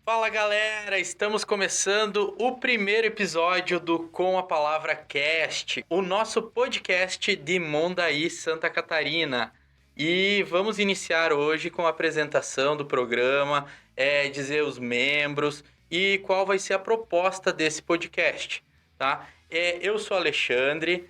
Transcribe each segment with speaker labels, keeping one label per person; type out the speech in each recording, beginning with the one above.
Speaker 1: Fala galera, estamos começando o primeiro episódio do Com a Palavra Cast, o nosso podcast de Mondaí, Santa Catarina. E vamos iniciar hoje com a apresentação do programa, dizer os membros e qual vai ser a proposta desse podcast, tá? Eu sou Alexandre,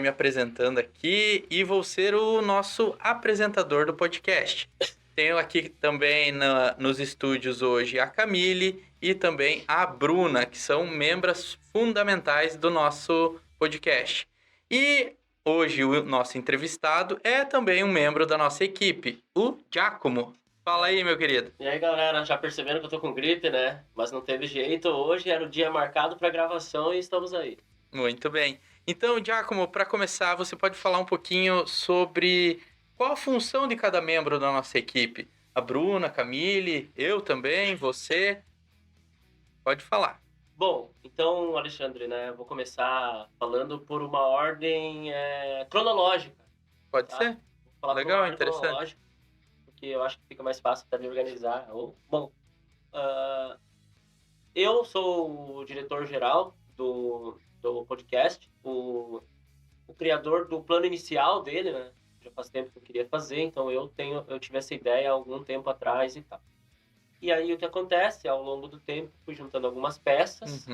Speaker 1: me apresentando aqui e vou ser o nosso apresentador do podcast. Tenho aqui também nos estúdios hoje a Camille e também a Bruna, que são membros fundamentais do nosso podcast. E hoje o nosso entrevistado é também um membro da nossa equipe, o Giacomo. Fala aí, meu querido.
Speaker 2: E aí, galera, já perceberam que eu tô com gripe, né? Mas não teve jeito, hoje era o dia marcado pra gravação e estamos aí.
Speaker 1: Muito bem. Então, Giacomo, para começar, você pode falar um pouquinho sobre qual a função de cada membro da nossa equipe? A Bruna, a Camille, eu também, você. Pode falar.
Speaker 2: Bom, então, Alexandre, né? Eu vou começar falando por uma ordem cronológica,
Speaker 1: Pode
Speaker 2: tá?
Speaker 1: ser?
Speaker 2: Vou falar por uma
Speaker 1: Legal,
Speaker 2: ordem
Speaker 1: interessante.
Speaker 2: cronológica, porque eu acho que fica mais fácil para me organizar. Bom, eu sou o diretor-geral do podcast, o criador do plano inicial dele, né? Já faz tempo que eu queria fazer, então eu tive essa ideia há algum tempo atrás e tal. E aí o que acontece, ao longo do tempo, fui juntando algumas peças,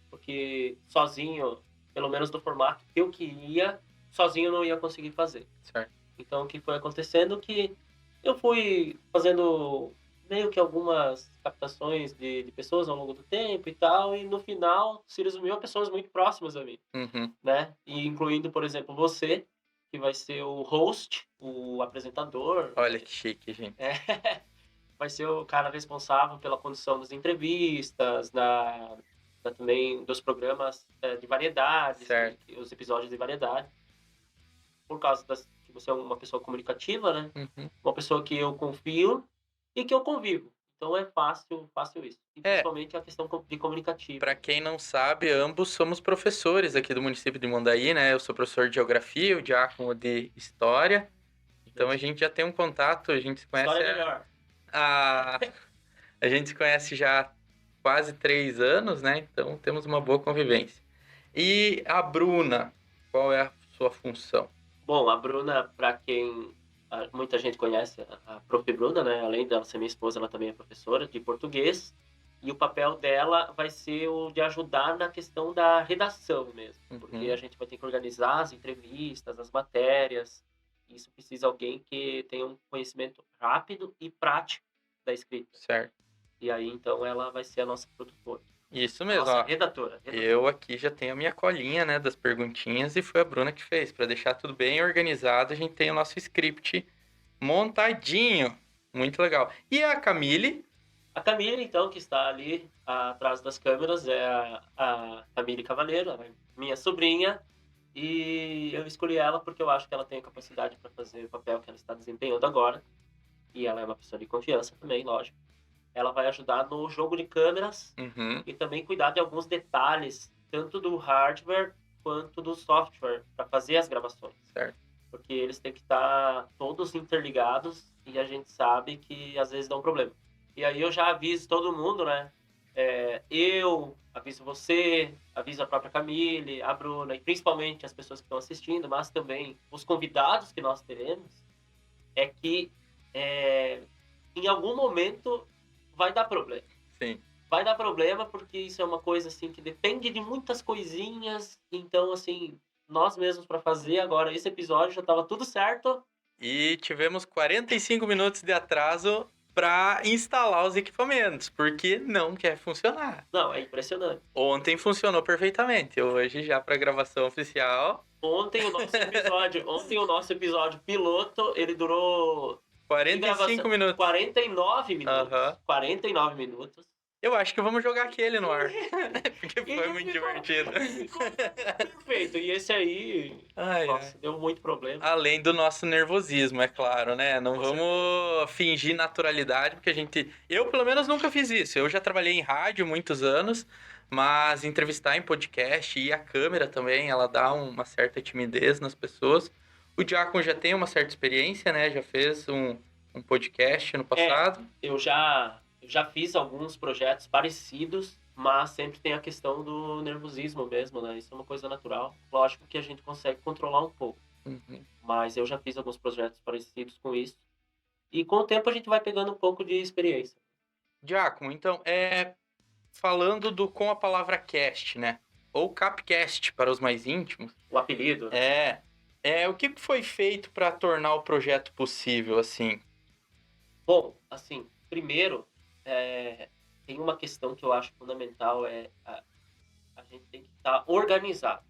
Speaker 2: porque sozinho, pelo menos do formato que eu queria, sozinho eu não ia conseguir fazer.
Speaker 1: Certo.
Speaker 2: Então o que foi acontecendo que eu fui fazendo meio que algumas captações de pessoas ao longo do tempo e tal, e no final se resumiu a pessoas muito próximas a mim, né? E incluindo, por exemplo, você, que vai ser o host, o apresentador.
Speaker 1: Olha que chique, gente.
Speaker 2: Vai ser o cara responsável pela condução das entrevistas, também dos programas de variedades,
Speaker 1: Certo.
Speaker 2: os episódios de variedade. Por causa que você é uma pessoa comunicativa, né? Uma pessoa que eu confio e que eu convivo. Então é fácil isso. E principalmente a questão de comunicativa.
Speaker 1: Para quem não sabe, ambos somos professores aqui do município de Mondaí, né? Eu sou professor de geografia, o Giacomo de história. Então a gente já tem um contato, a gente se conhece.
Speaker 2: História é melhor.
Speaker 1: A gente se conhece já há quase 3 anos, né? Então temos uma boa convivência. E a Bruna, qual é a sua função?
Speaker 2: Bom, a Bruna, para quem muita gente conhece, a Prof. Bruna, né? Além dela ser minha esposa, ela também é professora de português. E o papel dela vai ser o de ajudar na questão da redação mesmo. Porque a gente vai ter que organizar as entrevistas, as matérias. Isso precisa de alguém que tenha um conhecimento rápido e prático da escrita.
Speaker 1: Certo.
Speaker 2: E aí, então, ela vai ser a nossa produtora.
Speaker 1: Isso mesmo,
Speaker 2: nossa
Speaker 1: ó.
Speaker 2: Redatora.
Speaker 1: Eu aqui já tenho a minha colinha, né, das perguntinhas e foi a Bruna que fez. Para deixar tudo bem organizado, a gente tem o nosso script montadinho. Muito legal. E a Camille?
Speaker 2: A Camille, então, que está ali atrás das câmeras, é a Camille Cavaleiro, minha sobrinha. E eu escolhi ela porque eu acho que ela tem a capacidade para fazer o papel que ela está desempenhando agora. E ela é uma pessoa de confiança também, lógico. Ela vai ajudar no jogo de câmeras e também cuidar de alguns detalhes, tanto do hardware quanto do software, para fazer as gravações.
Speaker 1: Certo.
Speaker 2: Porque eles têm que estar todos interligados e a gente sabe que às vezes dá um problema. E aí eu já aviso todo mundo, né? Eu aviso você, aviso a própria Camille, a Bruna e principalmente as pessoas que estão assistindo, mas também os convidados que nós teremos, é que em algum momento vai dar problema.
Speaker 1: Sim.
Speaker 2: Vai dar problema porque isso é uma coisa assim que depende de muitas coisinhas. Então, assim, nós mesmos para fazer agora esse episódio já estava tudo certo.
Speaker 1: E tivemos 45 minutos de atraso para instalar os equipamentos, porque não quer funcionar.
Speaker 2: Não, é impressionante.
Speaker 1: Ontem funcionou perfeitamente, hoje já para gravação oficial.
Speaker 2: Ontem o nosso episódio piloto, ele durou
Speaker 1: 45 minutos.
Speaker 2: 49 minutos. 49 minutos.
Speaker 1: Eu acho que vamos jogar aquele no ar. Porque foi muito divertido.
Speaker 2: Perfeito. E esse aí, nossa, deu muito problema.
Speaker 1: Além do nosso nervosismo, é claro, né? Não vamos fingir naturalidade, porque eu, pelo menos, nunca fiz isso. Eu já trabalhei em rádio muitos anos, mas entrevistar em podcast e a câmera também, ela dá uma certa timidez nas pessoas. O Giacomo já tem uma certa experiência, né? Já fez um podcast no passado.
Speaker 2: Eu já eu já fiz alguns projetos parecidos, mas sempre tem a questão do nervosismo mesmo, né? Isso é uma coisa natural. Lógico que a gente consegue controlar um pouco,
Speaker 1: Uhum.
Speaker 2: mas eu já fiz alguns projetos parecidos com isso. E com o tempo a gente vai pegando um pouco de experiência.
Speaker 1: Giacomo, então, falando do com a palavra cast, né? Ou capcast para os mais íntimos,
Speaker 2: O apelido, né?
Speaker 1: o que foi feito para tornar o projeto possível, assim?
Speaker 2: Bom, assim, primeiro, tem uma questão que eu acho fundamental, a gente tem que estar organizado.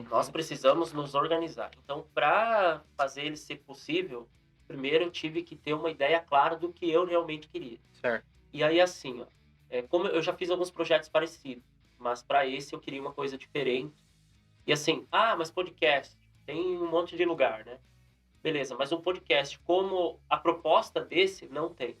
Speaker 2: Nós
Speaker 1: Uhum.
Speaker 2: precisamos nos organizar. Então, para fazer ele ser possível, primeiro eu tive que ter uma ideia clara do que eu realmente queria.
Speaker 1: Certo.
Speaker 2: E aí, assim, ó, como eu já fiz alguns projetos parecidos, mas para esse eu queria uma coisa diferente. E assim, mas podcast, tem um monte de lugar, né? Beleza, mas um podcast como a proposta desse, não tem.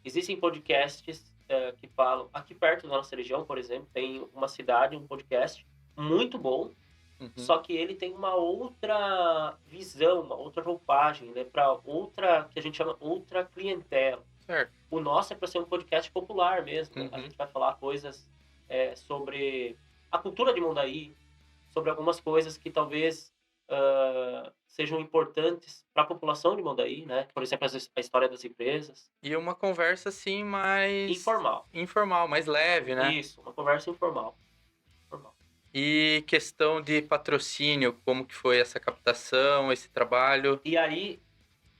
Speaker 2: Existem podcasts que falam, aqui perto da nossa região, por exemplo, tem uma cidade, um podcast muito bom,
Speaker 1: Uhum.
Speaker 2: só que ele tem uma outra visão, uma outra roupagem, né, para outra, que a gente chama outra clientela.
Speaker 1: Certo.
Speaker 2: O nosso é para ser um podcast popular mesmo.
Speaker 1: Uhum.
Speaker 2: A gente vai falar coisas sobre a cultura de Mondaí, sobre algumas coisas que talvez sejam importantes para a população de Mondaí, né? Por exemplo, a história das empresas.
Speaker 1: E uma conversa, assim, mais
Speaker 2: Informal.
Speaker 1: informal, mais leve, né?
Speaker 2: Isso, uma conversa informal. Informal.
Speaker 1: E questão de patrocínio, como que foi essa captação, esse trabalho?
Speaker 2: E aí,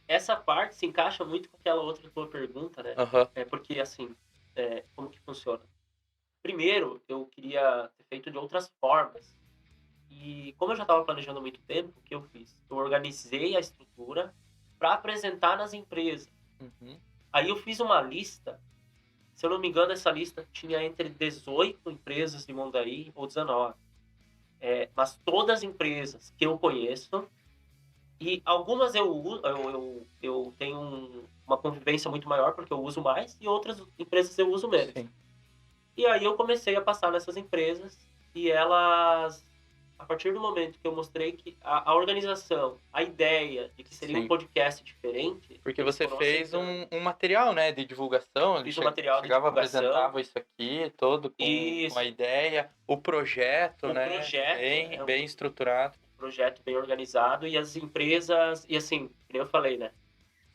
Speaker 2: essa parte se encaixa muito com aquela outra tua pergunta, né?
Speaker 1: Aham.
Speaker 2: Porque, assim, como que funciona? Primeiro, eu queria ter feito de outras formas. E como eu já estava planejando há muito tempo, o que eu fiz? Eu organizei a estrutura para apresentar nas empresas.
Speaker 1: Uhum.
Speaker 2: Aí eu fiz uma lista, se eu não me engano, essa lista tinha entre 18 empresas de Mondaí ou 19. Mas todas as empresas que eu conheço, e algumas eu tenho uma convivência muito maior porque eu uso mais, e outras empresas eu uso menos.
Speaker 1: Sim.
Speaker 2: E aí eu comecei a passar nessas empresas e elas, a partir do momento que eu mostrei que a organização, a ideia de que seria um
Speaker 1: Sim.
Speaker 2: podcast diferente,
Speaker 1: Porque
Speaker 2: eles
Speaker 1: você
Speaker 2: foram
Speaker 1: fez
Speaker 2: aceitando.
Speaker 1: um material, né, de divulgação, ele
Speaker 2: Fiz um material de
Speaker 1: chegava,
Speaker 2: divulgação,
Speaker 1: apresentava isso aqui, todo com a
Speaker 2: isso,
Speaker 1: ideia, o projeto,
Speaker 2: o
Speaker 1: né,
Speaker 2: projeto,
Speaker 1: bem estruturado.
Speaker 2: um projeto bem organizado e as empresas, e assim, como eu falei, né,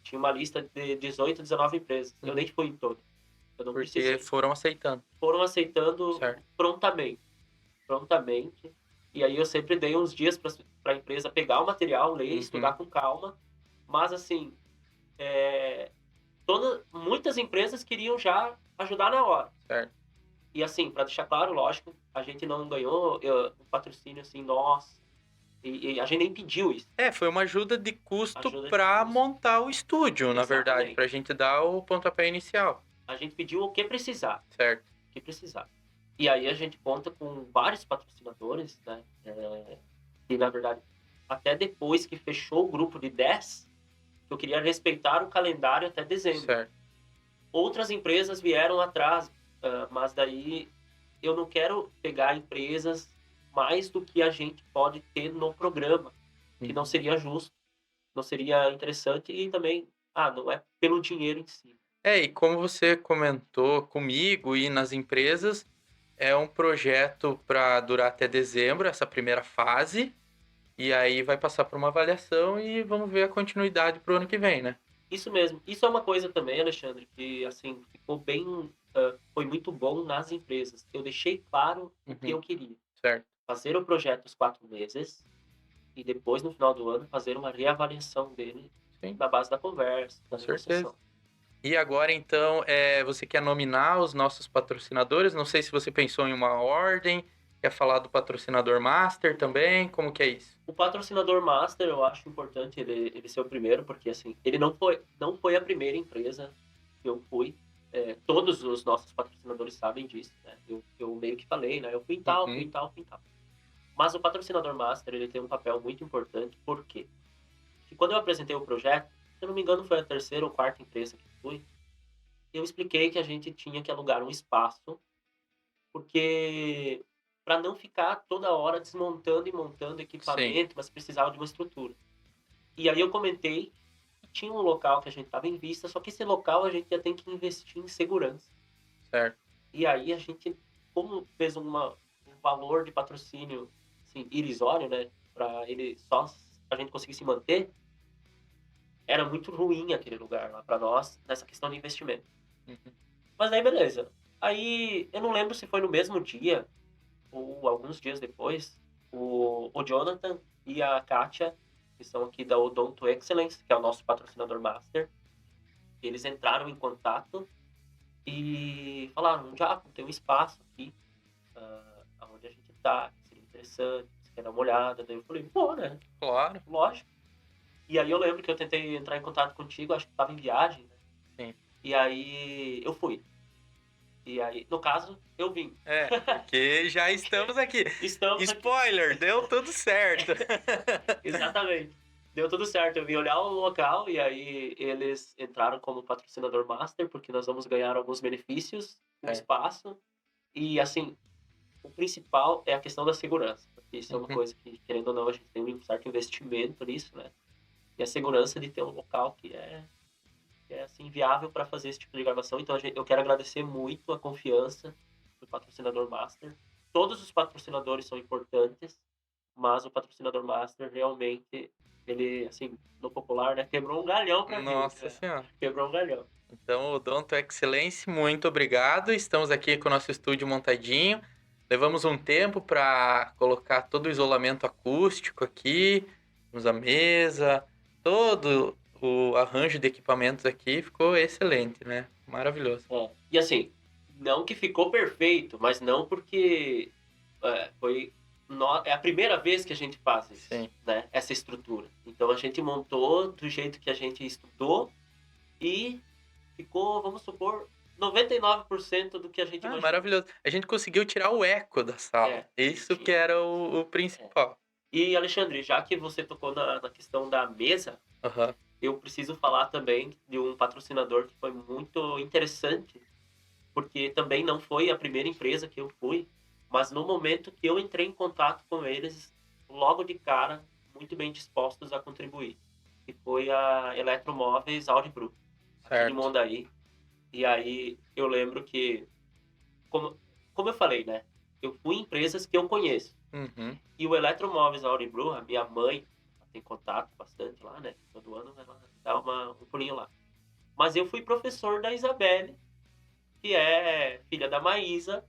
Speaker 2: tinha uma lista de 18, 19 empresas, eu nem fui em todas, eu não
Speaker 1: Porque
Speaker 2: precisei.
Speaker 1: foram aceitando,
Speaker 2: Foram aceitando
Speaker 1: certo?
Speaker 2: prontamente. E aí eu sempre dei uns dias para a empresa pegar o material, ler, estudar com calma. Mas assim, muitas empresas queriam já ajudar na hora.
Speaker 1: Certo.
Speaker 2: E assim, para deixar claro, lógico, a gente não ganhou um patrocínio assim, nossa. E a gente nem pediu isso.
Speaker 1: Foi uma ajuda de custo
Speaker 2: Ajuda de
Speaker 1: para
Speaker 2: custo.
Speaker 1: montar o estúdio, na verdade,
Speaker 2: Exatamente.
Speaker 1: para a gente dar o pontapé inicial,
Speaker 2: A gente pediu o que precisar.
Speaker 1: certo?
Speaker 2: O que precisar. E aí a gente conta com vários patrocinadores, né? E na verdade, até depois que fechou o grupo de 10, eu queria respeitar o calendário até dezembro.
Speaker 1: Certo.
Speaker 2: Outras empresas vieram atrás, mas daí eu não quero pegar empresas mais do que a gente pode ter no programa, que não seria justo, não seria interessante e também, não é pelo dinheiro em si.
Speaker 1: E como você comentou comigo e nas empresas, é um projeto para durar até dezembro, essa primeira fase, e aí vai passar por uma avaliação e vamos ver a continuidade para o ano que vem, né?
Speaker 2: Isso mesmo. Isso é uma coisa também, Alexandre, que assim ficou bem, foi muito bom nas empresas. Eu deixei claro o que eu queria.
Speaker 1: Certo.
Speaker 2: Fazer o projeto os 4 meses e depois, no final do ano, fazer uma reavaliação dele
Speaker 1: Sim,
Speaker 2: na base da conversa, da
Speaker 1: com certeza.
Speaker 2: negociação.
Speaker 1: E agora, então, você quer nominar os nossos patrocinadores? Não sei se você pensou em uma ordem, quer falar do patrocinador master também, como que é isso?
Speaker 2: O patrocinador master, eu acho importante ele ser o primeiro, porque assim, ele não foi a primeira empresa que eu fui. Todos os nossos patrocinadores sabem disso, né? Eu meio que falei, né? Eu fui em tal, fui em tal, fui em tal. Mas o patrocinador master, ele tem um papel muito importante, por quê? Porque quando eu apresentei o projeto, se eu não me engano foi a terceira ou quarta empresa que fui, eu expliquei que a gente tinha que alugar um espaço, porque para não ficar toda hora desmontando e montando equipamento, mas precisava de uma estrutura. E aí eu comentei que tinha um local que a gente estava em vista, só que esse local a gente já tem que investir em segurança.
Speaker 1: Certo.
Speaker 2: E aí a gente, como fez um valor de patrocínio assim, irrisório, né? Pra ele só a gente conseguir se manter, era muito ruim aquele lugar lá pra nós, nessa questão de investimento.
Speaker 1: Uhum.
Speaker 2: Mas aí beleza. Aí eu não lembro se foi no mesmo dia ou alguns dias depois, o Jonathan e a Kátia, que são aqui da Odonto Excellence, que é o nosso patrocinador master, eles entraram em contato e falaram, já tem um espaço aqui, onde a gente tá, que seria interessante, você quer dar uma olhada? Daí eu falei, pô, né?
Speaker 1: Claro.
Speaker 2: Lógico. E aí eu lembro que eu tentei entrar em contato contigo, acho que tava em viagem, né?
Speaker 1: Sim.
Speaker 2: E aí eu fui. E aí, no caso, eu vim.
Speaker 1: Porque já estamos aqui.
Speaker 2: Estamos aqui.
Speaker 1: Spoiler, deu tudo certo.
Speaker 2: Exatamente. Deu tudo certo. Eu vim olhar o local e aí eles entraram como patrocinador master, porque nós vamos ganhar alguns benefícios, um espaço. E, assim, o principal é a questão da segurança. Porque isso é uma coisa que, querendo ou não, a gente tem um certo investimento nisso, né? E a segurança de ter um local que é assim, viável para fazer esse tipo de gravação. Então, eu quero agradecer muito a confiança do patrocinador master. Todos os patrocinadores são importantes, mas o patrocinador master realmente, ele, assim, no popular, né, quebrou um galhão pra mim.
Speaker 1: Nossa Senhora.
Speaker 2: Quebrou um galhão.
Speaker 1: Então, Odonto Excellence, muito obrigado. Estamos aqui com o nosso estúdio montadinho. Levamos um tempo para colocar todo o isolamento acústico aqui, temos a mesa, todo o arranjo de equipamentos aqui ficou excelente, né? Maravilhoso.
Speaker 2: E assim, não que ficou perfeito, mas não porque é a primeira vez que a gente faz isso,
Speaker 1: Sim.
Speaker 2: né? Essa estrutura. Então a gente montou do jeito que a gente estudou e ficou, vamos supor, 99% do que a gente imaginou.
Speaker 1: Maravilhoso. A gente conseguiu tirar o eco da sala. Isso que era o principal.
Speaker 2: E, Alexandre, já que você tocou na questão da mesa, eu preciso falar também de um patrocinador que foi muito interessante, porque também não foi a primeira empresa que eu fui, mas no momento que eu entrei em contato com eles, logo de cara, muito bem dispostos a contribuir. Que foi a Eletromóveis Auribru, aqui de Mondaí. E aí eu lembro que, como eu falei, né? Eu fui em empresas que eu conheço.
Speaker 1: Uhum.
Speaker 2: E o Eletromóveis Auribru, a minha mãe tem contato bastante lá, né? Todo ano ela dá um pulinho lá. Mas eu fui professor da Isabelle, que é filha da Maísa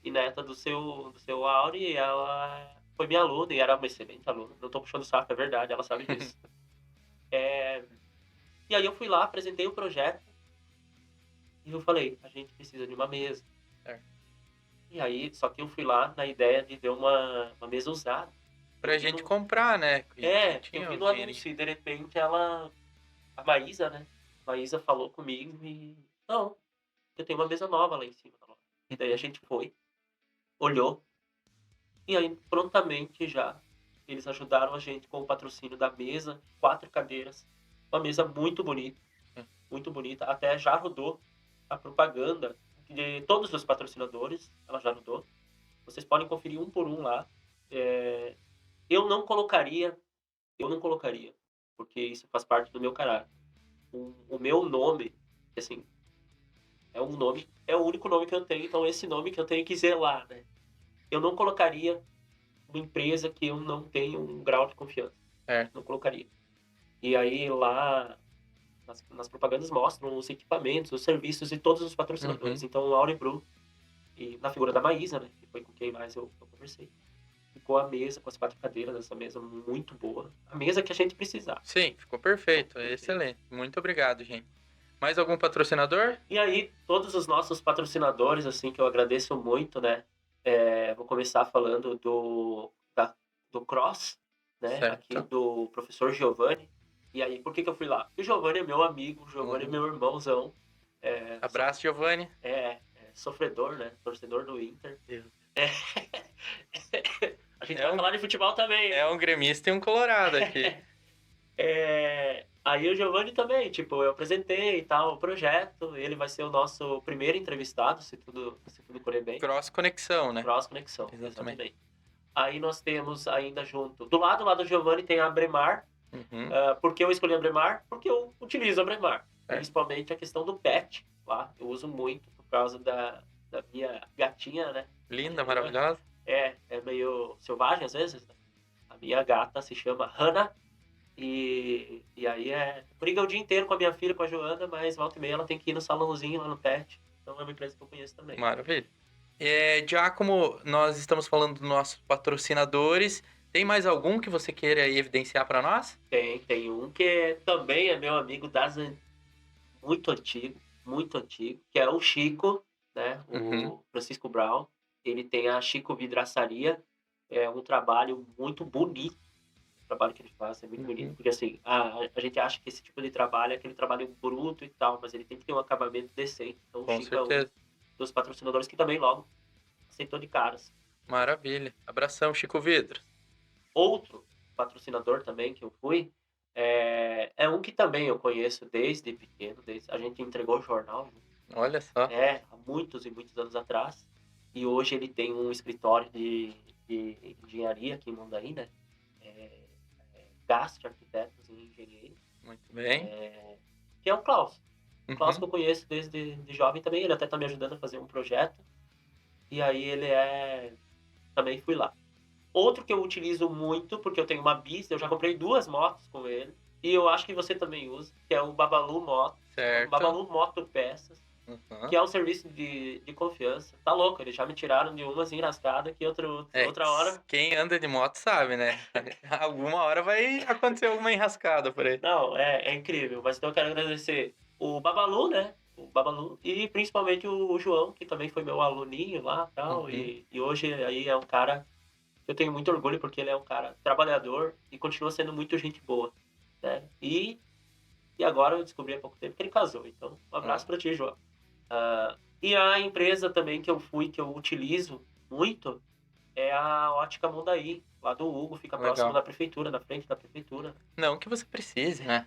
Speaker 2: e neta do seu Auri, e ela foi minha aluna e era uma excelente aluna. Não tô puxando saco, é verdade, ela sabe disso. E aí eu fui lá, apresentei o projeto e eu falei, a gente precisa de uma mesa. E aí, só que eu fui lá na ideia de ver uma mesa usada.
Speaker 1: Pra gente comprar, né?
Speaker 2: Eu vi no anúncio e de repente a Maísa, né? A Maísa falou comigo e, não, eu tenho uma mesa nova lá em cima da loja. E daí a gente foi, olhou, e aí prontamente já eles ajudaram a gente com o patrocínio da mesa, 4 cadeiras, uma mesa muito bonita, até já rodou a propaganda de todos os patrocinadores, ela já rodou. Vocês podem conferir um por um lá. Eu não colocaria, porque isso faz parte do meu caráter. O meu nome, assim, é o único nome que eu tenho, então esse nome que eu tenho que zelar, né? Eu não colocaria uma empresa que eu não tenho um grau de confiança. Não colocaria. E aí lá nas propagandas mostram os equipamentos, os serviços de todos os patrocinadores. Então o Auribru, e na figura da Maísa, né, que foi com quem mais eu conversei, ficou a mesa com as 4 cadeiras, essa mesa muito boa. A mesa que a gente precisava.
Speaker 1: Sim, ficou perfeito. Excelente. Muito obrigado, gente. Mais algum patrocinador?
Speaker 2: E aí, todos os nossos patrocinadores, assim, que eu agradeço muito, né? Vou começar falando do Cross, né?
Speaker 1: Certo.
Speaker 2: Aqui do professor Giovanni. E aí, por que eu fui lá? Porque o Giovanni é meu amigo, o Giovanni é meu irmãozão.
Speaker 1: Abraço, Giovanni.
Speaker 2: Sofredor, né? Torcedor do Inter. A gente vai falar de futebol também.
Speaker 1: É um gremista e um colorado aqui.
Speaker 2: Aí o Giovanni também, tipo, eu apresentei e tal o projeto, ele vai ser o nosso primeiro entrevistado, se tudo correr bem.
Speaker 1: Cross Conexão, né?
Speaker 2: Cross Conexão, exatamente. Aí nós temos ainda junto, do lado lá do Giovanni tem a Bremar. Por que eu escolhi a Bremar? Porque eu utilizo a Bremar. Principalmente a questão do PET lá, eu uso muito, causa da minha gatinha, né?
Speaker 1: Linda, maravilhosa.
Speaker 2: É meio selvagem às vezes, né? A minha gata se chama Hannah. E aí briga o dia inteiro com a minha filha, com a Joana, mas volta e meia ela tem que ir no salãozinho lá no pet. Então é uma empresa que eu conheço também.
Speaker 1: Maravilha. Giacomo, nós estamos falando dos nossos patrocinadores. Tem mais algum que você queira aí evidenciar para nós?
Speaker 2: Tem um que também é meu amigo muito antigo, que é o Chico, né? O Francisco Brown. Ele tem a Chico Vidraçaria. É um trabalho muito bonito. O trabalho que ele faz é muito bonito, porque assim, a gente acha que esse tipo de trabalho é aquele trabalho bruto e tal, mas ele tem que ter um acabamento decente. Então
Speaker 1: Com
Speaker 2: o Chico é um
Speaker 1: certeza.
Speaker 2: dos patrocinadores que também logo aceitou de caras.
Speaker 1: Maravilha. Abração, Chico Vidros.
Speaker 2: Outro patrocinador também que eu fui é um que também eu conheço desde pequeno, a gente entregou o jornal
Speaker 1: Olha só.
Speaker 2: há muitos e muitos anos atrás, e hoje ele tem um escritório de engenharia aqui em Mondaí, né? Gast Arquitetos e Engenheiros.
Speaker 1: Muito bem.
Speaker 2: Que é o Klaus. O Klaus que eu conheço desde de jovem também, ele até tá me ajudando a fazer um projeto. E aí também fui lá. Outro que eu utilizo muito, porque eu tenho uma bis, eu já comprei 2 motos com ele. E eu acho que você também usa, que é o Babalu Moto.
Speaker 1: Certo.
Speaker 2: O Babalu Moto Peças, que é um serviço de confiança. Tá louco, eles já me tiraram de umas enrascadas que outra hora...
Speaker 1: Quem anda de moto sabe, né? Alguma hora vai acontecer alguma enrascada por aí.
Speaker 2: Não, é incrível. Mas então eu quero agradecer o Babalu, né? O Babalu. E principalmente o João, que também foi meu aluninho lá e tal. E hoje aí é um cara que eu tenho muito orgulho, porque ele é um cara trabalhador e continua sendo muito gente boa, né? E agora eu descobri há pouco tempo que ele casou. Então, um abraço pra ti, João. E a empresa também que eu utilizo muito, é a Ótica Mondaí, lá do Hugo, fica próximo da prefeitura, na frente da prefeitura.
Speaker 1: Não que você precise, né?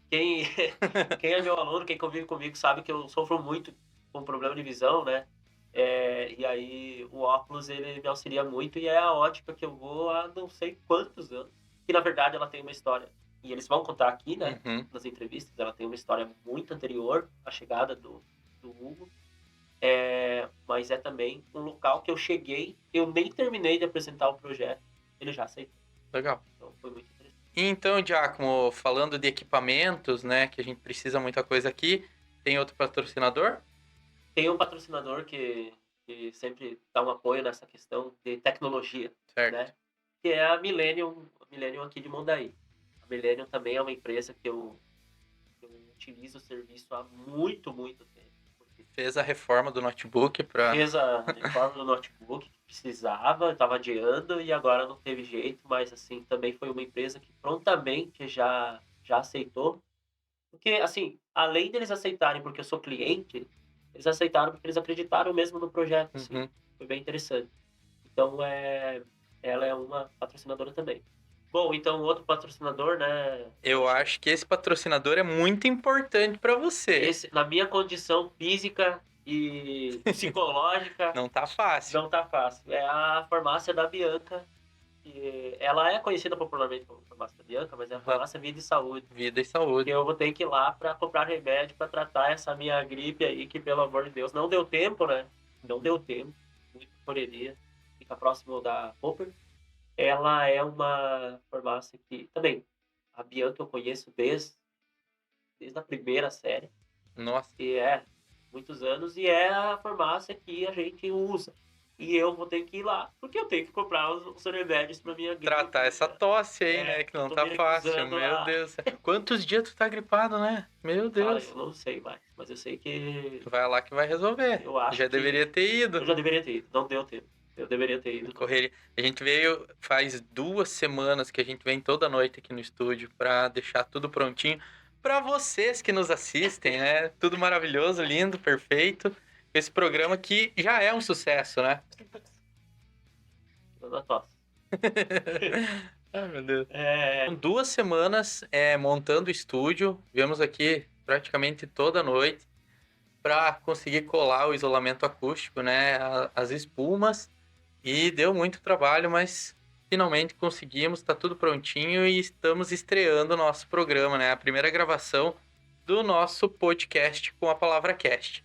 Speaker 2: Quem é meu aluno, quem convive comigo, sabe que eu sofro muito com problema de visão, né? E aí o óculos, ele me auxilia muito, e é a ótica que eu vou há não sei quantos anos. Que na verdade ela tem uma história, e eles vão contar aqui, né, nas entrevistas, ela tem uma história muito anterior à chegada do Hugo. Mas é também um local que eu cheguei, eu nem terminei de apresentar o projeto, ele já aceitou.
Speaker 1: Legal.
Speaker 2: Então foi muito interessante.
Speaker 1: Então, Giacomo, falando de equipamentos, né, que a gente precisa muita coisa aqui, tem outro patrocinador?
Speaker 2: Tem um patrocinador que sempre dá um apoio nessa questão de tecnologia,
Speaker 1: certo,
Speaker 2: né? Que é a Millennium aqui de Mondaí. A Millennium também é uma empresa que eu utilizo o serviço há muito, muito tempo.
Speaker 1: Fez a reforma do notebook para...
Speaker 2: Fez a reforma do notebook que precisava, estava adiando e agora não teve jeito, mas assim, também foi uma empresa que prontamente já aceitou. Porque, assim, além deles aceitarem porque eu sou cliente, eles aceitaram porque eles acreditaram mesmo no projeto, assim. Foi bem interessante. Então, ela é uma patrocinadora também. Bom, então, outro patrocinador, né?
Speaker 1: Eu acho que esse patrocinador é muito importante para você.
Speaker 2: Na minha condição física e psicológica...
Speaker 1: Não tá fácil.
Speaker 2: Não tá fácil. É a farmácia da Bianca. Ela é conhecida popularmente como farmácia da Bianca, mas é a farmácia Vida e Saúde.
Speaker 1: Vida e Saúde.
Speaker 2: Que eu vou ter que ir lá para comprar remédio para tratar essa minha gripe aí, que pelo amor de Deus, não deu tempo, né? Não deu tempo. Muita correria. Fica próximo da Hopper. Ela é uma farmácia que também, a Bianca eu conheço desde a primeira série.
Speaker 1: Nossa.
Speaker 2: Que muitos anos, e é a farmácia que a gente usa. E eu vou ter que ir lá, porque eu tenho que comprar os remédios pra minha gripe.
Speaker 1: Tratar essa tosse aí, né? Que não tá fácil. Meu Deus. Quantos dias tu tá gripado, né? Meu Deus.
Speaker 2: Eu não sei mais, mas eu sei que...
Speaker 1: Vai lá que vai resolver.
Speaker 2: Eu acho
Speaker 1: já deveria ter ido.
Speaker 2: Eu já deveria ter ido, não deu tempo. Eu deveria ter ido.
Speaker 1: Correria. A gente veio, faz 2 semanas que a gente vem toda noite aqui no estúdio pra deixar tudo prontinho. Pra vocês que nos assistem, né? Tudo maravilhoso, lindo, perfeito. Esse programa que já é um sucesso, né?
Speaker 2: Toda tosse.
Speaker 1: Ai, meu Deus. 2 semanas montando o estúdio. Viemos aqui praticamente toda noite para conseguir colar o isolamento acústico, né? As espumas. E deu muito trabalho, mas finalmente conseguimos. Está tudo prontinho e estamos estreando o nosso programa, né? A primeira gravação do nosso podcast com a palavra cast.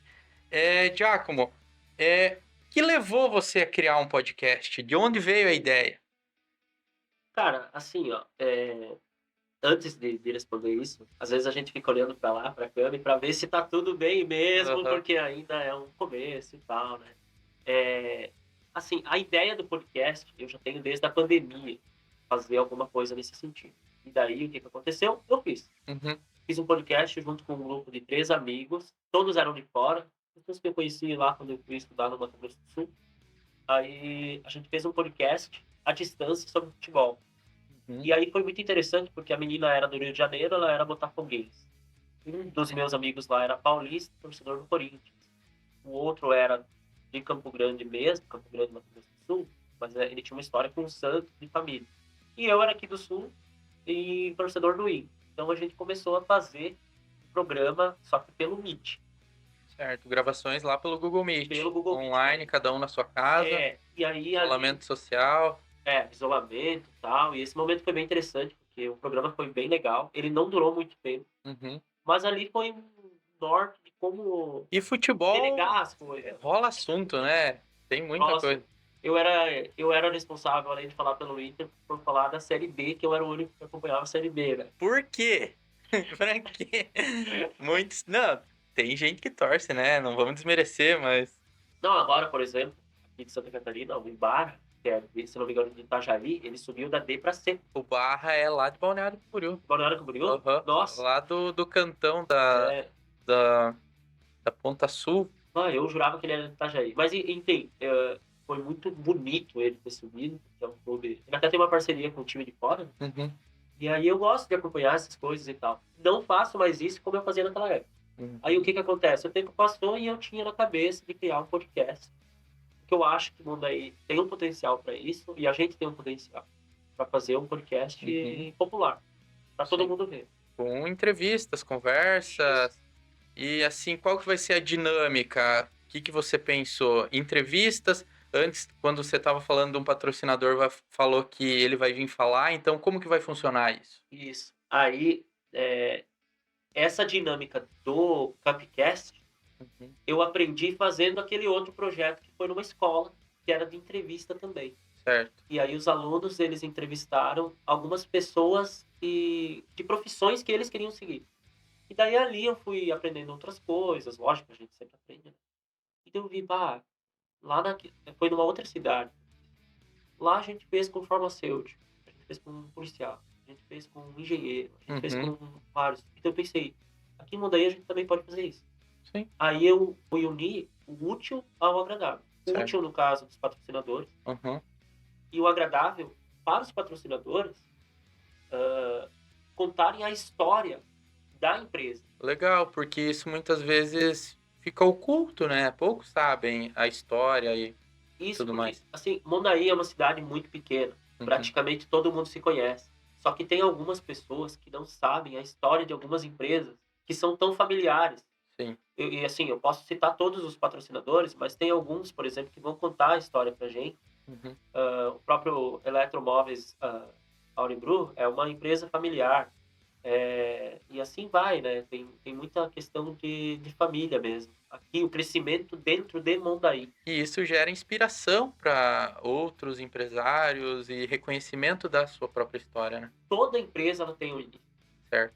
Speaker 1: Giacomo, que levou você a criar um podcast? De onde veio a ideia?
Speaker 2: Cara, assim, ó, antes de responder isso, às vezes a gente fica olhando pra lá, pra câmera, pra ver se tá tudo bem mesmo,
Speaker 1: Aham.
Speaker 2: porque ainda é um começo e tal, né? É, assim, a ideia do podcast eu já tenho desde a pandemia, fazer alguma coisa nesse sentido. E daí, o que que aconteceu? Eu fiz.
Speaker 1: Uhum.
Speaker 2: Fiz um podcast junto com um grupo de 3 amigos, todos eram de fora, pessoas que eu conheci lá quando eu fui estudar no Mato Grosso do Sul. Aí a gente fez um podcast à distância sobre futebol.
Speaker 1: Uhum.
Speaker 2: E aí foi muito interessante, porque a menina era do Rio de Janeiro, ela era botafoguense. Um dos meus amigos lá era paulista, torcedor do Corinthians. O outro era de Campo Grande mesmo, Campo Grande, Mato Grosso do Sul, mas ele tinha uma história com o Santos de família. E eu era aqui do Sul e torcedor do Inter. Então a gente começou a fazer o programa, só que pelo Meet,
Speaker 1: Certo, gravações lá pelo Google
Speaker 2: pelo
Speaker 1: Meet,
Speaker 2: Google Meet
Speaker 1: online,
Speaker 2: mesmo.
Speaker 1: cada um na sua casa,
Speaker 2: E aí ali
Speaker 1: isolamento social.
Speaker 2: isolamento e tal. E esse momento foi bem interessante, porque o programa foi bem legal. Ele não durou muito tempo,
Speaker 1: Uhum.
Speaker 2: mas ali foi um norte de como
Speaker 1: E futebol
Speaker 2: delegar as coisas.
Speaker 1: rola assunto, né? Tem muita
Speaker 2: Nossa,
Speaker 1: coisa.
Speaker 2: eu era responsável, além de falar pelo Inter, por falar da Série B, que eu era o único que acompanhava a Série B, né?
Speaker 1: Por quê? Pra quê? Muitos. Não, tem gente que torce, né? Não vamos desmerecer, mas
Speaker 2: Não, agora, por exemplo, aqui de Santa Catarina, o Ibarra, que é, se não me engano, de Itajaí, ele subiu da D pra C.
Speaker 1: o Barra é lá de Balneário Camboriú.
Speaker 2: Balneário Camboriú?
Speaker 1: Aham.
Speaker 2: Nossa,
Speaker 1: Lá do cantão da,
Speaker 2: é,
Speaker 1: da, da Ponta Sul.
Speaker 2: eu jurava que ele era de Itajaí. Mas, enfim, foi muito bonito ele ter subido, porque é um clube... Ele até tem uma parceria com o time de fora, né?
Speaker 1: Uhum.
Speaker 2: E aí eu gosto de acompanhar essas coisas e tal. Não faço mais isso como eu fazia naquela época.
Speaker 1: Uhum.
Speaker 2: Aí o que que acontece? O tempo passou e eu tinha na cabeça de criar um podcast. Porque eu acho que o mundo aí tem um potencial para isso e a gente tem um potencial para fazer um podcast popular, para todo
Speaker 1: Sim.
Speaker 2: mundo ver.
Speaker 1: Com entrevistas, conversas. E assim, qual que vai ser a dinâmica? O que que você pensou? Entrevistas? Antes, quando você estava falando de um patrocinador, falou que ele vai vir falar. Então, como que vai funcionar isso?
Speaker 2: Isso. Aí, essa dinâmica do Cupcast,
Speaker 1: Uhum.
Speaker 2: eu aprendi fazendo aquele outro projeto que foi numa escola, que era de entrevista também.
Speaker 1: Certo.
Speaker 2: E aí os alunos, eles entrevistaram algumas pessoas de profissões que eles queriam seguir. E daí ali eu fui aprendendo outras coisas, lógico, a gente sempre aprende, né? E daí eu vi, foi numa outra cidade. Lá a gente fez com farmacêutico, a gente fez com um policial, a gente fez com um engenheiro, a gente fez
Speaker 1: Uhum.
Speaker 2: com vários. Então eu pensei, aqui em Mondaí a gente também pode fazer isso.
Speaker 1: Sim.
Speaker 2: Aí eu fui unir o útil ao agradável. O
Speaker 1: Certo.
Speaker 2: útil, no caso, dos patrocinadores,
Speaker 1: Uhum.
Speaker 2: e o agradável para os patrocinadores contarem a história da empresa.
Speaker 1: Legal, porque isso muitas vezes fica oculto, né? Poucos sabem a história e
Speaker 2: Isso
Speaker 1: tudo
Speaker 2: porque,
Speaker 1: mais.
Speaker 2: assim, Mondaí é uma cidade muito pequena.
Speaker 1: Uhum.
Speaker 2: Praticamente todo mundo se conhece. Só que tem algumas pessoas que não sabem a história de algumas empresas que são tão familiares.
Speaker 1: Sim.
Speaker 2: E assim, eu posso citar todos os patrocinadores, mas tem alguns, por exemplo, que vão contar a história pra gente.
Speaker 1: Uhum.
Speaker 2: O próprio Eletromóveis Aurinbru é uma empresa familiar. E assim vai, né? Tem muita questão de família mesmo. Aqui, o crescimento dentro de Mondaí.
Speaker 1: E isso gera inspiração para outros empresários e reconhecimento da sua própria história, né?
Speaker 2: Toda empresa ela tem um início.
Speaker 1: Certo.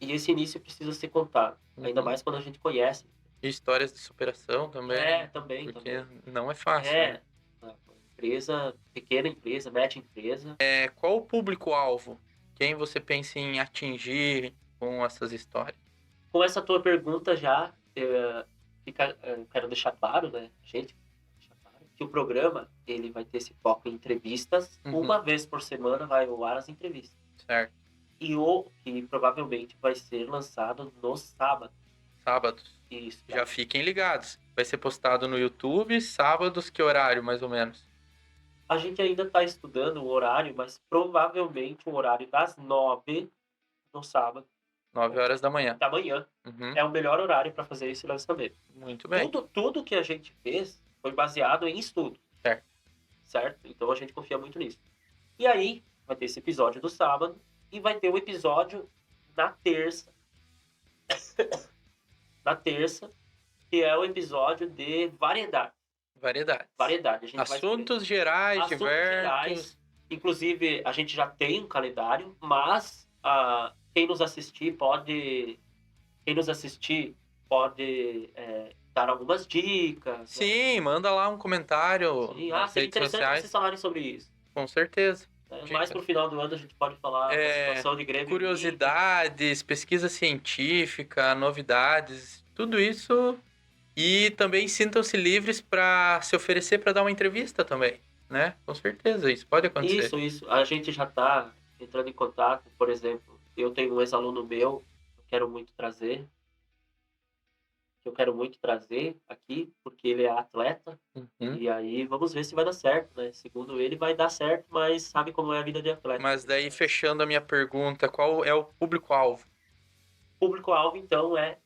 Speaker 2: E esse início precisa ser contado. Ainda
Speaker 1: Uhum.
Speaker 2: mais quando a gente conhece.
Speaker 1: E histórias de superação também,
Speaker 2: Também.
Speaker 1: porque não é fácil, né?
Speaker 2: Empresa, pequena empresa, média empresa.
Speaker 1: Qual o público-alvo? Quem você pensa em atingir com essas histórias?
Speaker 2: Com essa tua pergunta já, quero deixar claro, né, gente, que o programa ele vai ter esse foco em entrevistas.
Speaker 1: Uhum.
Speaker 2: Uma vez por semana vai ao ar as entrevistas.
Speaker 1: Certo.
Speaker 2: Que provavelmente vai ser lançado no sábado.
Speaker 1: Sábados.
Speaker 2: Isso.
Speaker 1: Já fiquem ligados. Vai ser postado no YouTube, sábados, que horário mais ou menos?
Speaker 2: A gente ainda está estudando o horário, mas provavelmente o horário das 9 no sábado.
Speaker 1: 9 horas da manhã.
Speaker 2: Da manhã.
Speaker 1: Uhum.
Speaker 2: É o melhor horário para fazer esse lançamento.
Speaker 1: Muito bem.
Speaker 2: Tudo que a gente fez foi baseado em estudo.
Speaker 1: Certo.
Speaker 2: Certo? Então a gente confia muito nisso. E aí, vai ter esse episódio do sábado e vai ter o episódio na terça. Na terça, que é o episódio de variedade.
Speaker 1: Variedades.
Speaker 2: Variedade. A gente vai
Speaker 1: Assuntos gerais,
Speaker 2: assuntos
Speaker 1: diversos.
Speaker 2: gerais. Inclusive, a gente já tem um calendário, mas quem nos assistir pode dar algumas dicas. Né?
Speaker 1: Sim, manda lá um comentário
Speaker 2: Sim,
Speaker 1: nas
Speaker 2: seria
Speaker 1: redes
Speaker 2: interessante
Speaker 1: sociais.
Speaker 2: vocês falarem sobre isso.
Speaker 1: Com certeza.
Speaker 2: Né? Mais pro final do ano a gente pode falar da situação de Grêmio.
Speaker 1: Curiosidades, pesquisa científica, novidades, tudo isso. E também sintam-se livres para se oferecer para dar uma entrevista também, né? Com certeza, isso pode acontecer.
Speaker 2: Isso. A gente já está entrando em contato, por exemplo, eu tenho um ex-aluno meu, que eu quero muito trazer aqui, porque ele é atleta, e aí vamos ver se vai dar certo, né? Segundo ele, vai dar certo, mas sabe como é a vida de atleta.
Speaker 1: Mas daí, fechando a minha pergunta, qual é o público-alvo?
Speaker 2: O público-alvo, então, é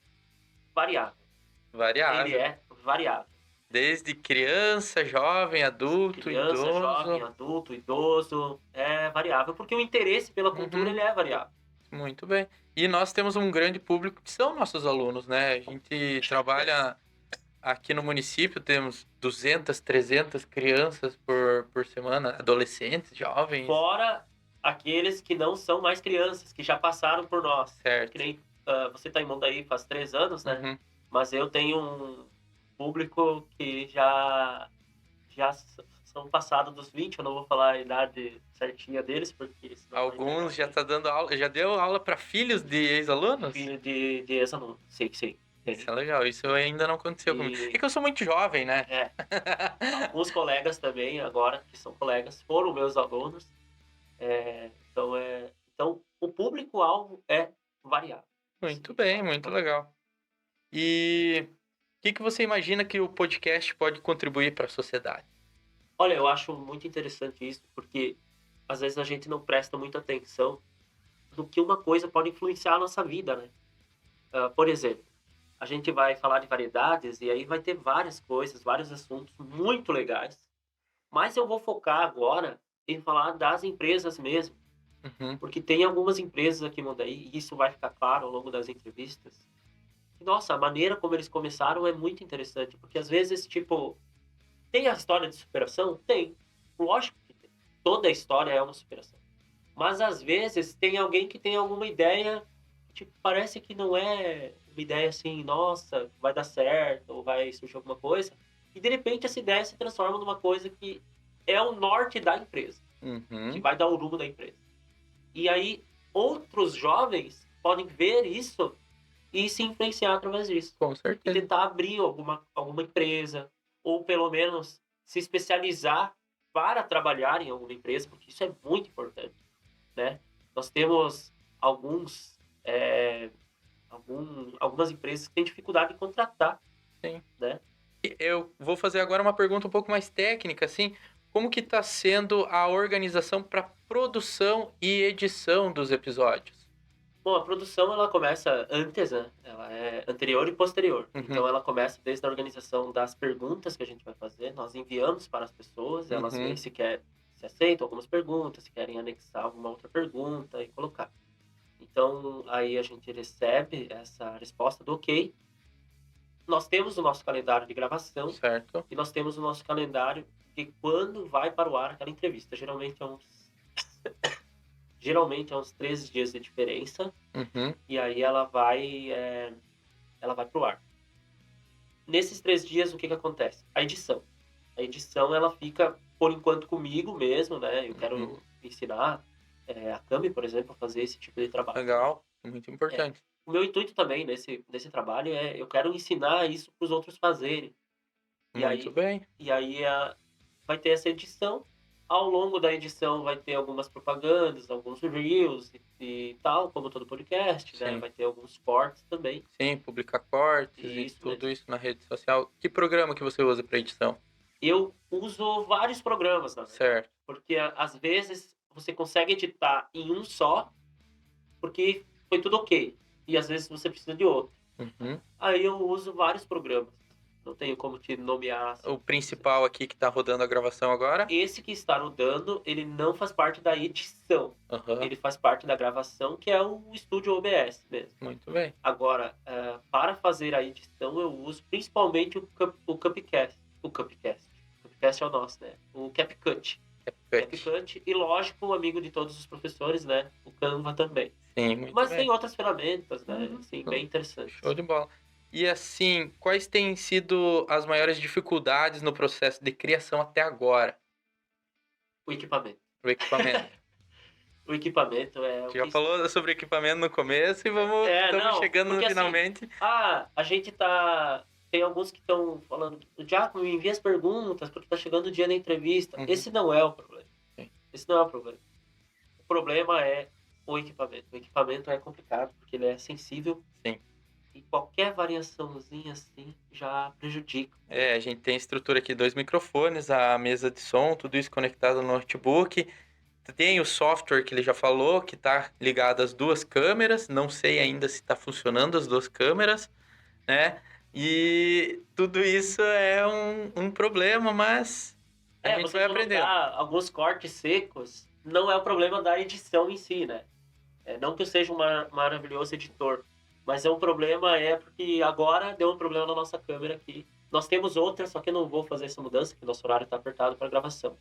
Speaker 2: variável.
Speaker 1: Variável.
Speaker 2: Ele é variável.
Speaker 1: Desde criança, jovem, adulto, idoso.
Speaker 2: Jovem, adulto, idoso, é variável, porque o interesse pela cultura ele é variável.
Speaker 1: Muito bem. E nós temos um grande público que são nossos alunos, né? A gente trabalha aqui no município, temos 200, 300 crianças por semana, adolescentes, jovens.
Speaker 2: Fora aqueles que não são mais crianças, que já passaram por nós.
Speaker 1: Certo.
Speaker 2: Que nem, você está em Mondaí faz 3 anos, né? Mas eu tenho um público que já são passados dos 20, eu não vou falar a idade certinha deles, porque...
Speaker 1: Alguns já tá dando aula, já deu aula para filhos de ex-alunos?
Speaker 2: Filho de ex-alunos, sim.
Speaker 1: Isso é legal, isso ainda não aconteceu comigo. É que eu sou muito jovem, né?
Speaker 2: Alguns colegas também, agora, que são colegas, foram meus alunos. Então, o público-alvo é variável.
Speaker 1: Muito bem, muito legal. E o que você imagina que o podcast pode contribuir para a sociedade?
Speaker 2: Olha, eu acho muito interessante isso, porque às vezes a gente não presta muita atenção no que uma coisa pode influenciar a nossa vida, né? Por exemplo, a gente vai falar de variedades e aí vai ter várias coisas, vários assuntos muito legais, mas eu vou focar agora em falar das empresas mesmo, porque tem algumas empresas aqui em Mondaí, e isso vai ficar claro ao longo das entrevistas, que, nossa, a maneira como eles começaram é muito interessante, porque às vezes, tipo, tem a história de superação? Tem. Lógico que tem. Toda a história é uma superação. Mas, às vezes, tem alguém que tem alguma ideia, tipo, parece que não é uma ideia assim, nossa, vai dar certo, ou vai surgir alguma coisa. E, de repente, essa ideia se transforma numa coisa que é o norte da empresa. Que vai dar o rumo da empresa. E aí, outros jovens podem ver isso e se influenciar através disso.
Speaker 1: Com certeza.
Speaker 2: E tentar abrir alguma empresa, ou pelo menos se especializar para trabalhar em alguma empresa, porque isso é muito importante, né? Nós temos algumas empresas que têm dificuldade de contratar.
Speaker 1: Sim.
Speaker 2: Né?
Speaker 1: Eu vou fazer agora uma pergunta um pouco mais técnica, assim, como que está sendo a organização para produção e edição dos episódios?
Speaker 2: Bom, a produção ela começa antes, né? Ela é anterior e posterior. Então ela começa desde a organização das perguntas que a gente vai fazer. Nós enviamos para as pessoas, elas veem se aceitam algumas perguntas, se querem anexar alguma outra pergunta e colocar. Então aí a gente recebe essa resposta do ok. Nós temos o nosso calendário de gravação.
Speaker 1: Certo.
Speaker 2: E nós temos o nosso calendário de quando vai para o ar aquela entrevista. Geralmente é uns 13 dias de diferença. E aí ela vai pro ar. Nesses 3 dias, o que acontece? A edição. A edição, ela fica, por enquanto, comigo mesmo, né? Eu quero ensinar a Cami, por exemplo, a fazer esse tipo de trabalho.
Speaker 1: Legal, muito importante.
Speaker 2: O meu intuito também nesse trabalho eu quero ensinar isso para os outros fazerem.
Speaker 1: Muito bem.
Speaker 2: E aí vai ter essa edição. Ao longo da edição vai ter algumas propagandas, alguns reels e tal, como todo podcast, né? Vai ter alguns cortes também.
Speaker 1: Sim, publicar cortes e tudo isso na rede social. Que programa que você usa para edição?
Speaker 2: Eu uso vários programas, na verdade.
Speaker 1: Certo.
Speaker 2: Porque às vezes você consegue editar em um só, porque foi tudo ok. E às vezes você precisa de outro. Aí eu uso vários programas. Não tenho como te nomear. Assim.
Speaker 1: O principal aqui que está rodando a gravação agora?
Speaker 2: Esse que está rodando, ele não faz parte da edição. Ele faz parte da gravação, que é o estúdio OBS mesmo.
Speaker 1: Muito bem.
Speaker 2: Agora, para para fazer a edição, eu uso principalmente o Cupcast. O Cupcast é o nosso, né? O CapCut. CapCut e, lógico, o amigo de todos os professores, né? O Canva também.
Speaker 1: Sim, muito
Speaker 2: Mas
Speaker 1: bem.
Speaker 2: tem outras ferramentas, né? Assim, bem interessantes.
Speaker 1: Show de bola. E assim, quais têm sido as maiores dificuldades no processo de criação até agora?
Speaker 2: O equipamento.
Speaker 1: O equipamento.
Speaker 2: O equipamento é...
Speaker 1: Já falou sobre equipamento no começo e estamos chegando no finalmente.
Speaker 2: Assim, a gente tá... Tem alguns que estão falando, Giacomo, me envia as perguntas porque tá chegando o dia da entrevista. Esse não é o problema. Esse não é o problema. O problema é o equipamento. O equipamento é complicado porque ele é sensível.
Speaker 1: Sim.
Speaker 2: E qualquer variaçãozinha assim já prejudica.
Speaker 1: A gente tem estrutura aqui, 2 microfones, a mesa de som, tudo isso conectado no notebook. Tem o software que ele já falou, que está ligado às 2 câmeras. Não sei ainda se está funcionando as 2 câmeras, né? E tudo isso é um problema, mas a gente vai aprendendo.
Speaker 2: Alguns cortes secos não é o problema da edição em si, né? Não que eu seja um maravilhoso editor, mas um problema porque agora deu um problema na nossa câmera aqui. Nós temos outra, só que eu não vou fazer essa mudança, porque nosso horário está apertado para gravação.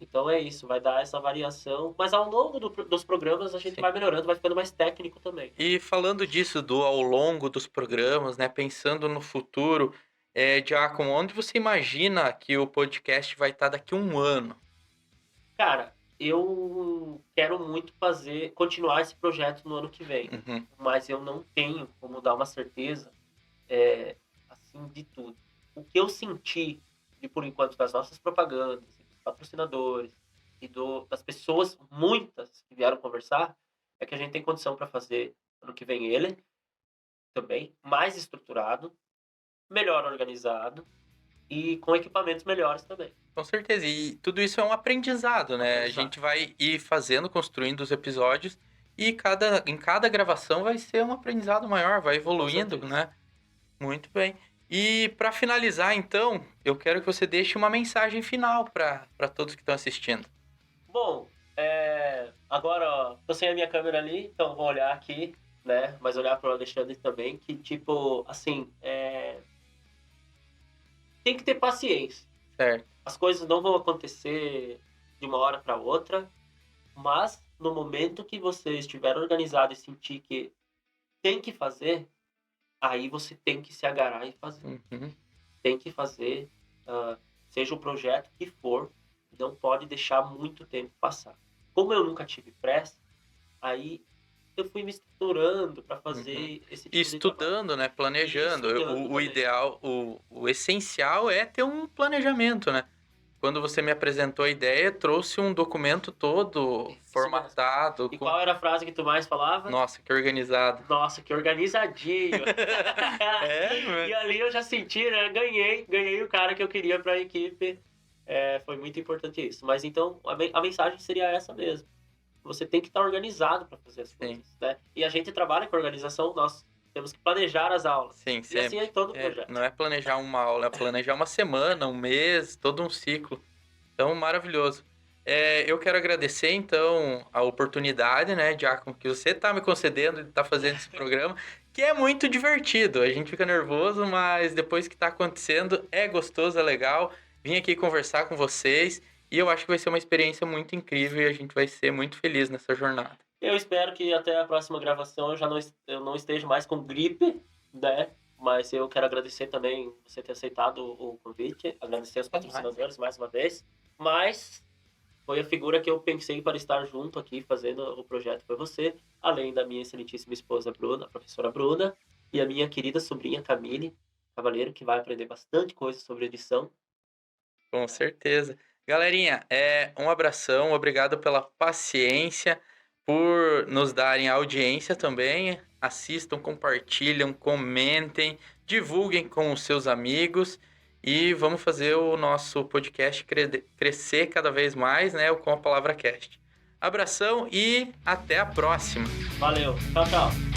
Speaker 2: Então é isso, vai dar essa variação. Mas ao longo dos programas a gente vai melhorando, vai ficando mais técnico também.
Speaker 1: E falando disso, ao longo dos programas, né? Pensando no futuro, Giacomo, onde você imagina que o podcast vai estar daqui a 1 ano?
Speaker 2: Cara, eu quero muito continuar esse projeto no ano que vem. Mas eu não tenho como dar uma certeza assim, de tudo. O que eu senti, por enquanto, das nossas propagandas, patrocinadores e das pessoas, muitas que vieram conversar, é que a gente tem condição para fazer ano que vem ele também, mais estruturado, melhor organizado e com equipamentos melhores também.
Speaker 1: Com certeza, e tudo isso é um aprendizado, né? A gente vai ir construindo os episódios e em cada gravação vai ser um aprendizado maior, vai evoluindo, né? Muito bem. E para finalizar, então, eu quero que você deixe uma mensagem final para todos que estão assistindo.
Speaker 2: Bom, agora tô sem a minha câmera ali, então vou olhar aqui, né? Mas olhar para o Alexandre também, que tipo, assim, tem que ter paciência.
Speaker 1: Certo.
Speaker 2: As coisas não vão acontecer de uma hora para outra, mas no momento que você estiver organizado e sentir que tem que fazer, aí você tem que se agarrar e fazer. Tem que fazer, seja o projeto que for, não pode deixar muito tempo passar. Como eu nunca tive pressa, aí eu fui me estruturando para fazer esse tipo
Speaker 1: estudando, né? Planejando. O ideal, o essencial é ter um planejamento, né? Quando você me apresentou a ideia, trouxe um documento todo formatado.
Speaker 2: E qual era a frase que tu mais falava?
Speaker 1: Nossa, que organizado.
Speaker 2: Nossa, que organizadinho. E ali eu já senti, né? Ganhei o cara que eu queria para a equipe. Foi muito importante isso. Mas então, a mensagem seria essa mesmo. Você tem que estar organizado para fazer as coisas, né? E a gente trabalha com organização, nós temos que planejar as aulas.
Speaker 1: Sim,
Speaker 2: e assim é em todo o projeto.
Speaker 1: Não é planejar uma aula, é planejar uma semana, um mês, todo um ciclo. Então, maravilhoso. Eu quero agradecer, então, a oportunidade, né, Giacomo, que você está me concedendo de estar fazendo esse programa, que é muito divertido. A gente fica nervoso, mas depois que está acontecendo, é gostoso, é legal. Vim aqui conversar com vocês e eu acho que vai ser uma experiência muito incrível e a gente vai ser muito feliz nessa jornada.
Speaker 2: Eu espero que até a próxima gravação eu não esteja mais com gripe, né? Mas eu quero agradecer também você ter aceitado o convite, agradecer aos patrocinadores mais uma vez. Mas foi a figura que eu pensei para estar junto aqui fazendo o projeto para você, além da minha excelentíssima esposa Bruna, a professora Bruna, e a minha querida sobrinha Camille Cavaleiro, que vai aprender bastante coisa sobre edição.
Speaker 1: Com certeza. Galerinha, um abração, obrigado pela paciência, por nos darem audiência também. Assistam, compartilham, comentem, divulguem com os seus amigos e vamos fazer o nosso podcast crescer cada vez mais, né? Com a Palavra Cast. Abração e até a próxima.
Speaker 2: Valeu, tchau, tchau.